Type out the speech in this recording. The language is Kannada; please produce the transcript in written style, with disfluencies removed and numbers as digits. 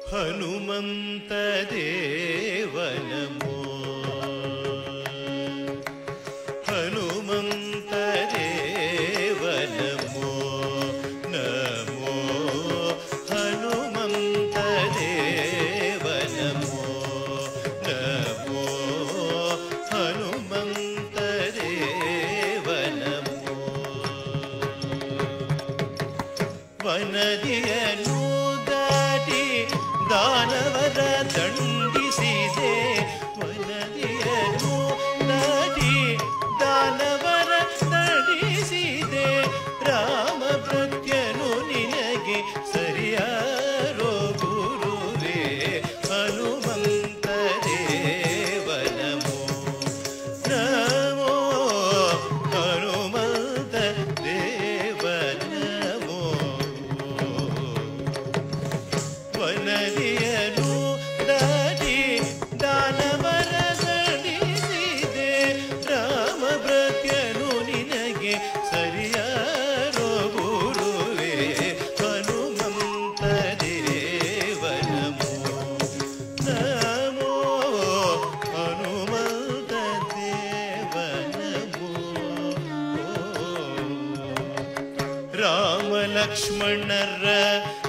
ಹನುಮಂತ ದೇವ ನಮೋ ಹನುಮಂತ ದೇವ ನಮೋ ನಮೋ ಹನುಮಂತ ದೇವ ನಮೋ ನಮೋ ಹನುಮಂತ ದೇವ ನಮೋ ವನದಿಯನು ದಾಟಿ ದಾನವರ ದಂಡಿಸಿದೆ ವನದಿಯನು ದಾಟಿ ದಾನವರ ದಂಡಿಸಿದೆ ರಾಮ ಪ್ರತ್ಯನು ನಿನಗೆ ಸರಿಯಾರೋ ಗುರುವೇ ಹನುಮಂತ ದೇವ ನಮೋ ನಮೋ ಹನುಮಂತ ದೇವ ನಮೋ ವನದಿಯನು ದಾಟಿ ದಾನವರ ದಂಡಿಸಿದೆ ರಾಮ ಭೃತ್ಯನು ನಿನಗೆ ಸರಿಯಾರೋ ಗುರುವೇ ಹನುಮಂತ ದೇವ ನಮೋ ನಮೋ ಹನುಮಂತ ದೇವ ನಮೋ ರಾಮ ಲಕ್ಷ್ಮಣರ